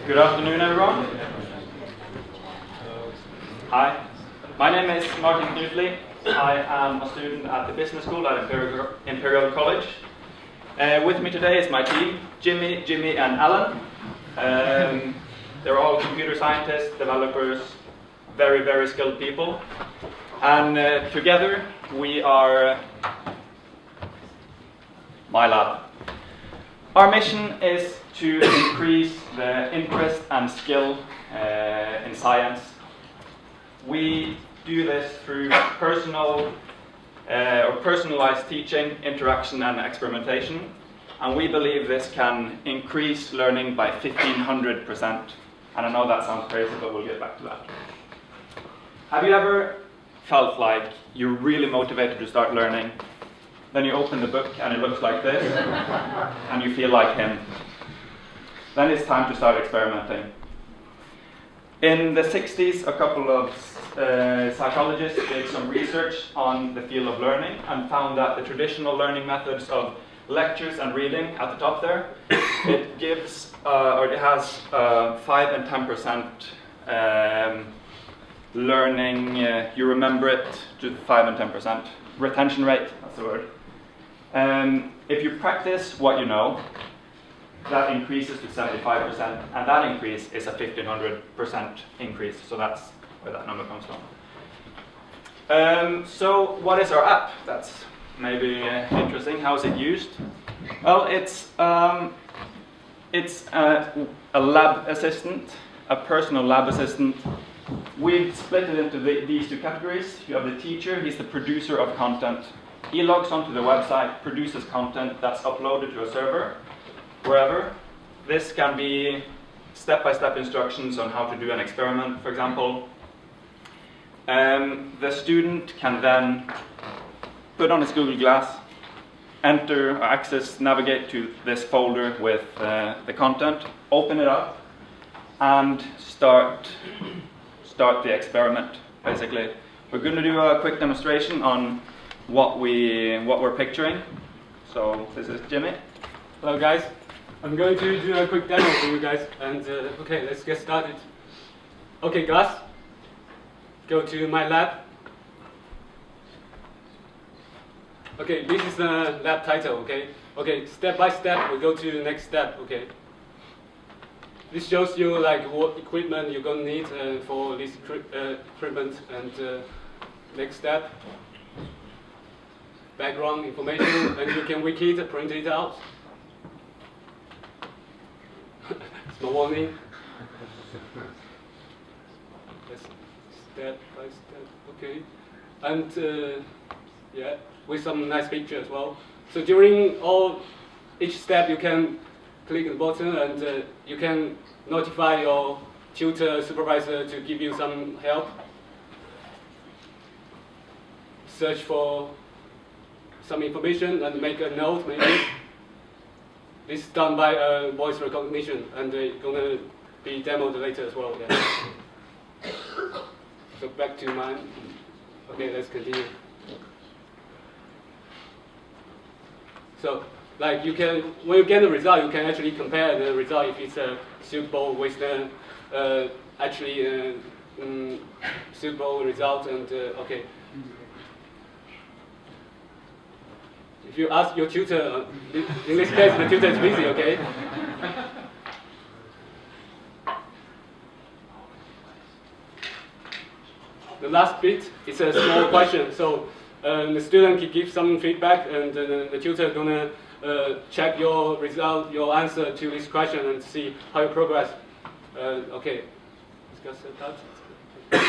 Good afternoon, everyone. Hi, my name is Martin Knudli. I am a student at the business school at Imperial College. With me today is my team, Jimmy and Alan. They're all computer scientists, developers, very, very skilled people. And together we are MyLab. Our mission is to increase the interest and skill in science. We do this through personalized teaching, interaction and experimentation. And we believe this can increase learning by 1,500%. And I know that sounds crazy, but we'll get back to that. Have you ever felt like you're really motivated to start learning? Then you open the book and it looks like this, and you feel like him. Then it's time to start experimenting. In the 60s, a couple of psychologists did some research on the field of learning and found that the traditional learning methods of lectures and reading at the top there, it gives, or it has 5 and 10% learning, you remember it to 5 and 10%. Retention rate, that's the word. If you practice what you know, that increases to 75%, and that increase is a 1,500% increase, so that's where that number comes from. So what is our app? That's maybe interesting. How is it used? Well, it's a lab assistant, a personal lab assistant. We've split it into these two categories. You have the teacher, he's the producer of content. He logs onto the website, produces content that's uploaded to a server, wherever. This can be step-by-step instructions on how to do an experiment, for example. The student can then put on his Google Glass, enter, access, navigate to this folder with the content, open it up, and start the experiment, basically. We're going to do a quick demonstration on what we're picturing. So this is Jimmy. Hello guys, I'm going to do a quick demo for you guys, and okay, let's get started. Okay guys, go to MyLab. Okay, this is the lab title, okay? Okay, step by step, we'll go to the next step, okay? This shows you like what equipment you're going to need for this equipment, and next step, background information, and you can wiki it, print it out. Small warning. Yes, step by step, okay. And yeah, with some nice picture as well. So during each step, you can click the button and you can notify your tutor supervisor to give you some help. Search for some information and make a note, maybe. This is done by voice recognition, and it's going to be demoed later as well. Yeah. So back to mine. Okay, let's continue. So, like you can, when you get the result, you can actually compare the result if it's suitable with the suitable result, and okay. If you ask your tutor, in this case the tutor is busy, okay? The last bit is a small question, so the student can give some feedback, and the tutor is going to check your result, your answer to this question, and see how you progress. Okay, discuss that.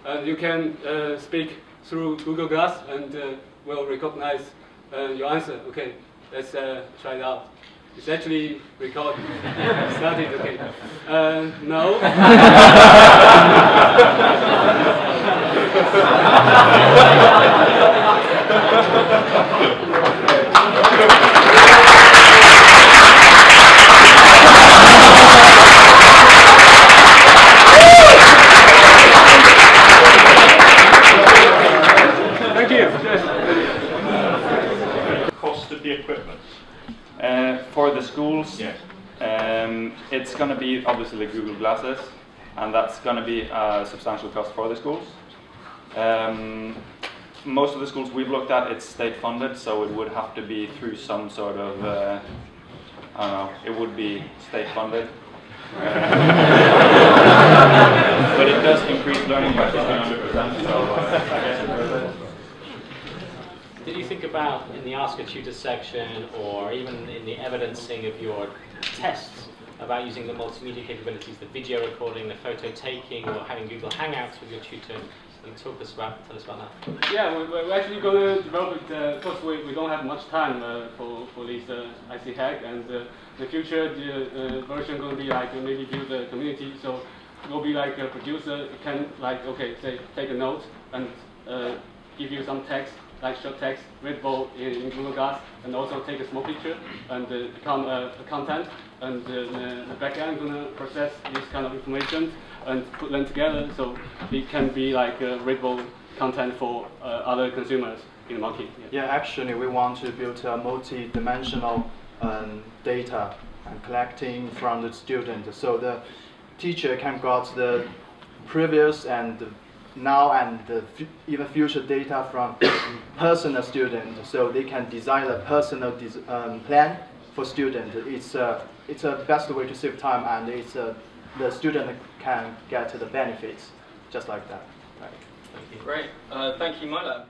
And you can speak through Google Glass, and will recognize your answer. Okay, let's try it out. It's actually recorded. Started. Okay. No. Thank you. Cost of the equipment for the schools. Yes. It's going to be obviously the Google Glasses, and that's going to be a substantial cost for the schools. Most of the schools we've looked at, it's state funded, so it would have to be through some sort of, I don't know, it would be state funded. But it does increase learning by 100%. So, did you think about, in the Ask a Tutor section, or even in the evidencing of your tests, about using the multimedia capabilities, the video recording, the photo taking, or having Google Hangouts with your tutor? Can you tell us about that? Yeah, we're actually going to develop it. Of course, we don't have much time for this IC hack, and in the future the version going to be like maybe build a community. So it will be like a producer can say take a note and give you some text, like short text, readable in Google Glass, and also take a small picture and become a content. And the backend going to process this kind of information and put them together, so it can be like readable content for other consumers in the market. Yeah, actually, we want to build a multi-dimensional data and collecting from the student, so the teacher can got the previous and now and even future data from personal student, so they can design a personal plan for student. It's a best way to save time, and the student can get the benefits just like that. Right. Thank you. great. Thank you, MyLab.